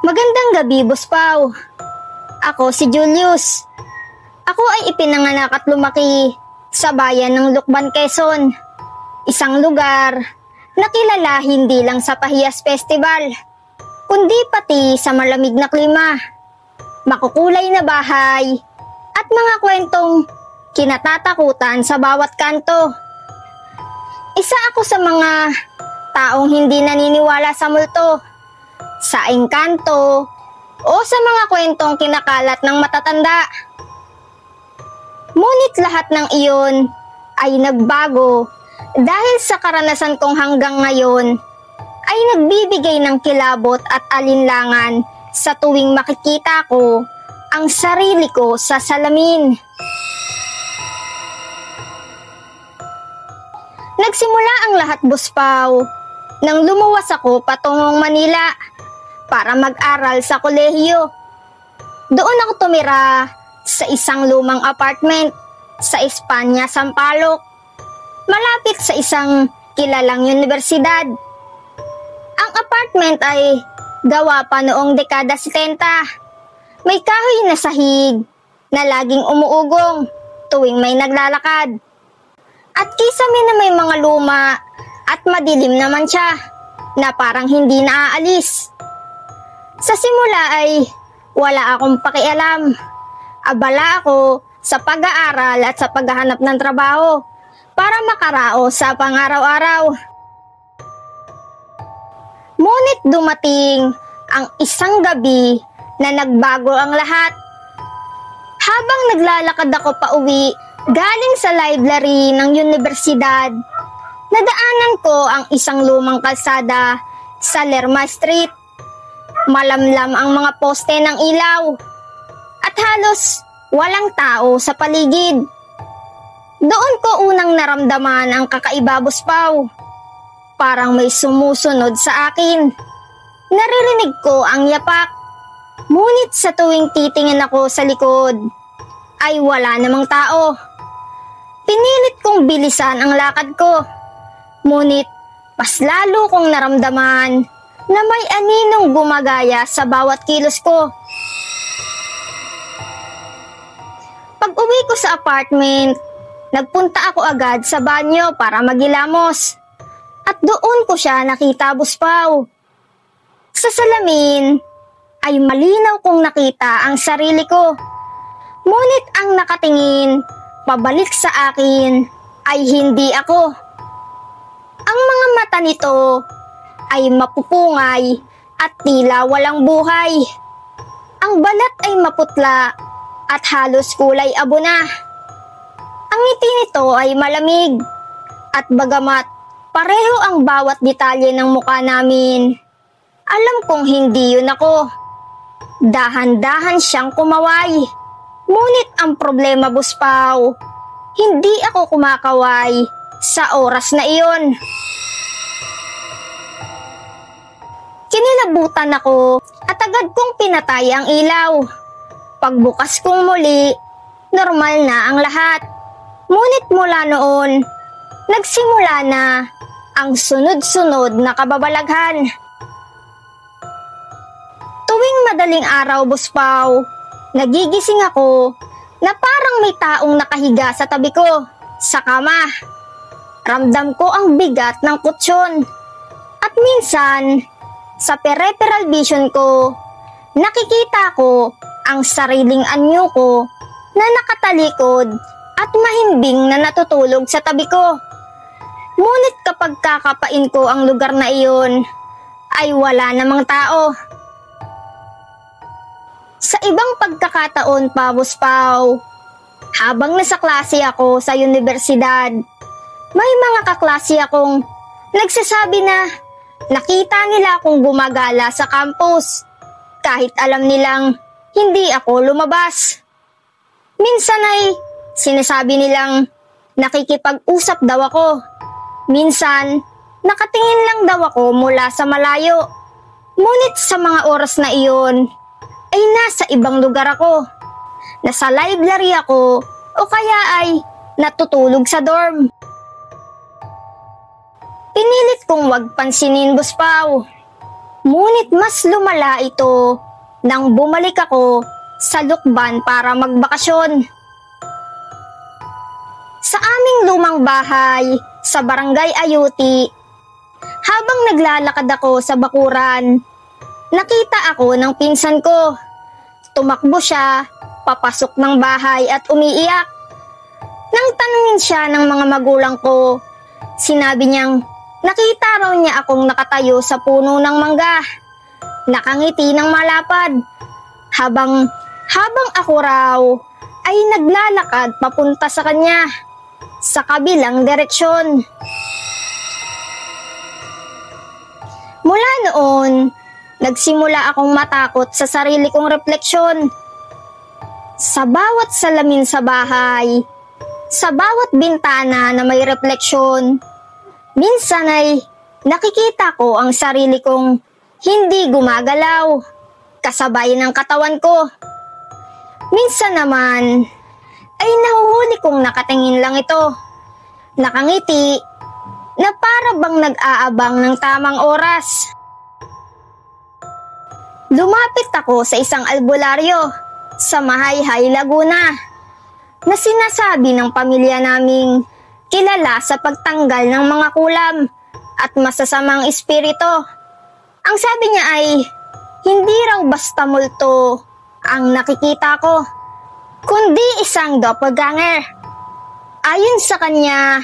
Magandang gabi, Boss Pao. Ako si Julius. Ako ay ipinanganak at lumaki sa bayan ng Lucban, Quezon. Isang lugar na kilala hindi lang sa Pahiyas Festival, kundi pati sa malamig na klima, makukulay na bahay, at mga kwentong kinatatakutan sa bawat kanto. Isa ako sa mga taong hindi naniniwala sa multo, sa engkanto, o sa mga kwentong kinakalat ng matatanda. Ngunit lahat ng iyon ay nagbago dahil sa karanasan kong hanggang ngayon ay nagbibigay ng kilabot at alinlangan sa tuwing makikita ko ang sarili ko sa salamin. Nagsimula ang lahat, Boss Pao, nang lumuwas ako patungong Manila para mag-aral sa kolehiyo. Doon ako tumira sa isang lumang apartment sa Espanya, Sampaloc, malapit sa isang kilalang universidad. Ang apartment ay gawa pa noong dekada 70. May kahoy na sahig na laging umuugong tuwing may naglalakad. At kisame na may mga luma at madilim naman siya na parang hindi naaalis. Sa simula ay wala akong pakialam. Abala ako sa pag-aaral at sa paghahanap ng trabaho para makaraos sa pang-araw-araw. Ngunit dumating ang isang gabi na nagbago ang lahat. Habang naglalakad ako pauwi galing sa library ng universidad, nadaanan ko ang isang lumang kalsada sa Lerma Street. Malamlam ang mga poste ng ilaw at halos walang tao sa paligid. Doon ko unang naramdaman ang kakaiba, Boss Pao. Parang may sumusunod sa akin. Naririnig ko ang yapak. Ngunit sa tuwing titingin ako sa likod, ay wala namang tao. Pinilit kong bilisan ang lakad ko. Ngunit mas lalo kong naramdaman na may aninong gumagaya sa bawat kilos ko. Pag-uwi ko sa apartment, nagpunta ako agad sa banyo para maghilamos. At doon ko siya nakita, Boss Pao. Sa salamin ay malinaw kong nakita ang sarili ko. Ngunit ang nakatingin pabalik sa akin ay hindi ako. Ang mga mata nito ay mapupungay at tila walang buhay. Ang balat ay maputla at halos kulay abo na. Ang ngiti nito ay malamig at bagamat pareho ang bawat detalye ng mukha namin, alam kong hindi yun ako. Dahan-dahan siyang kumaway. Ngunit ang problema, Boss Pao, hindi ako kumakaway sa oras na iyon. Kinilabutan ako at agad kong pinatay ang ilaw. Pagbukas kong muli, normal na ang lahat. Ngunit mula noon, nagsimula na ang sunod-sunod na kababalaghan. Tuwing madaling araw, Boss Pao, nagigising ako na parang may taong nakahiga sa tabi ko sa kama. Ramdam ko ang bigat ng kutsyon. At minsan, sa peripheral vision ko, nakikita ko ang sariling anyo ko na nakatalikod at mahimbing na natutulog sa tabi ko. Ngunit kapag kakapain ko ang lugar na iyon, ay wala namang tao. Sa ibang pagkakataon pa, Boss Pao, habang nasa klase ako sa universidad, may mga kaklase akong nagsasabi na nakita nila akong gumagala sa campus kahit alam nilang hindi ako lumabas. Minsan ay sinasabi nilang nakikipag-usap daw ako. Minsan, nakatingin lang daw ako mula sa malayo. Ngunit sa mga oras na iyon, ay nasa ibang lugar ako. Nasa library ako o kaya ay natutulog sa dorm. Pinilit kong wag pansinin, Boss Pao. Ngunit mas lumala ito nang bumalik ako sa Lukban para magbakasyon. Sa aming lumang bahay sa Barangay Ayuti, habang naglalakad ako sa bakuran, nakita ako ng pinsan ko. Tumakbo siya papasok ng bahay at umiiyak. Nang tanungin siya ng mga magulang ko, sinabi niyang nakita raw niya akong nakatayo sa puno ng mangga, nakangiti ng malapad, habang ako raw ay naglalakad papunta sa kanya sa kabilang direksyon. Mula noon, nagsimula akong matakot sa sarili kong refleksyon. Sa bawat salamin sa bahay, sa bawat bintana na may refleksyon, minsan ay nakikita ko ang sarili kong hindi gumagalaw, kasabay ng katawan ko. Minsan naman ay nahuhuli kong nakatingin lang ito, nakangiti, na para bang nag-aabang ng tamang oras. Lumapit ako sa isang albularyo sa Mahayhay, Laguna, na sinasabi ng pamilya naming kilala sa pagtanggal ng mga kulam at masasamang espiritu. Ang sabi niya ay hindi raw basta multo ang nakikita ko, kundi isang doppelganger. Ayon sa kanya,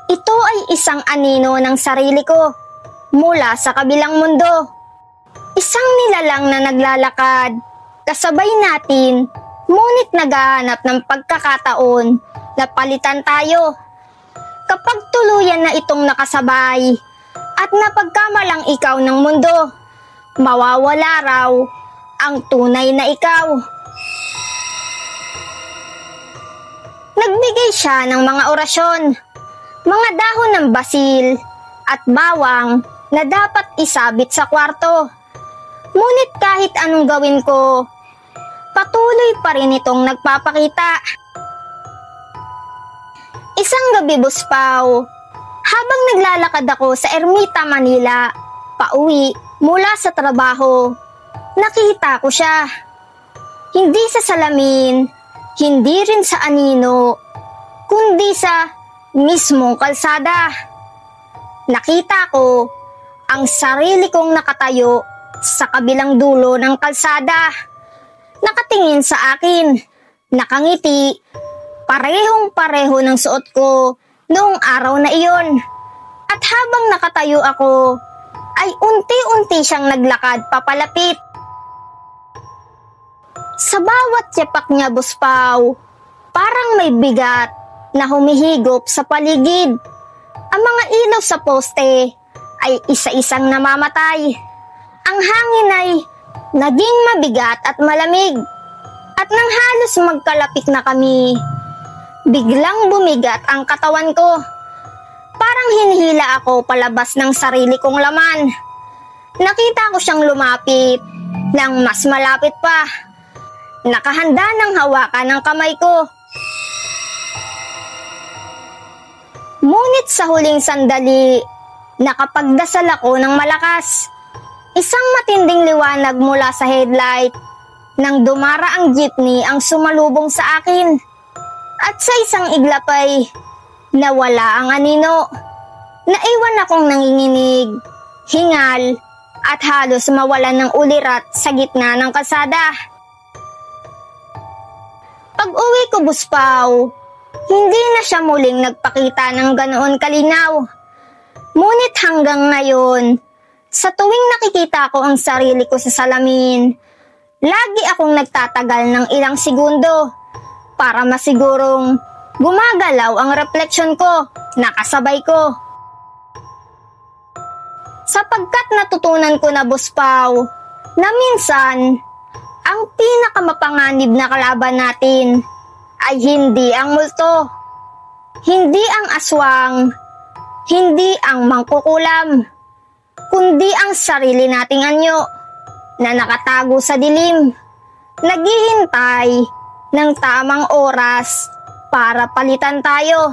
ito ay isang anino ng sarili ko mula sa kabilang mundo. Isang nilalang na naglalakad kasabay natin, ngunit naghahanap ng pagkakataon na palitan tayo. Kapag tuluyan na itong nakasabay at napagkamalang ikaw ng mundo, mawawala raw ang tunay na ikaw. Nagbigay siya ng mga orasyon, mga dahon ng basil at bawang na dapat isabit sa kwarto. Ngunit kahit anong gawin ko, patuloy pa rin itong nagpapakita. Isang gabi, Buspaw, habang naglalakad ako sa Ermita, Manila, pauwi mula sa trabaho, nakita ko siya. Hindi sa salamin, hindi rin sa anino, kundi sa mismong kalsada. Nakita ko ang sarili kong nakatayo sa kabilang dulo ng kalsada, nakatingin sa akin, nakangiti, parehong-pareho ng suot ko noong araw na iyon. At habang nakatayo ako, ay unti-unti siyang naglakad papalapit. Sa bawat yapak niya, Buspaw, parang may bigat na humihigop sa paligid. Ang mga ilaw sa poste ay isa-isang namamatay. Ang hangin ay naging mabigat at malamig. At nang halos magkalapit na kami, biglang bumigat ang katawan ko. Parang hinihila ako palabas ng sarili kong laman. Nakita ko siyang lumapit nang mas malapit pa. Nakahanda ng hawakan ng kamay ko. Ngunit sa huling sandali, nakapagdasal ako ng malakas. Isang matinding liwanag mula sa headlight nang dumaraang jeepney ang sumalubong sa akin. At sa isang iglap ay nawala ang anino. Naiwan akong nanginginig, hingal, at halos mawalan ng ulirat sa gitna ng kalsada. Pag-uwi ko, Buspaw, hindi na siya muling nagpakita ng ganoon kalinaw. Ngunit hanggang ngayon, sa tuwing nakikita ko ang sarili ko sa salamin, lagi akong nagtatagal ng ilang segundo para masigurong gumagalaw ang refleksyon ko, nakasabay ko. Sapagkat natutunan ko na, Buspaw, na minsan, ang pinakamapanganib na kalaban natin ay hindi ang multo, hindi ang aswang, hindi ang mangkukulam, kundi ang sarili nating anyo na nakatago sa dilim, naghihintay ng tamang oras para palitan tayo.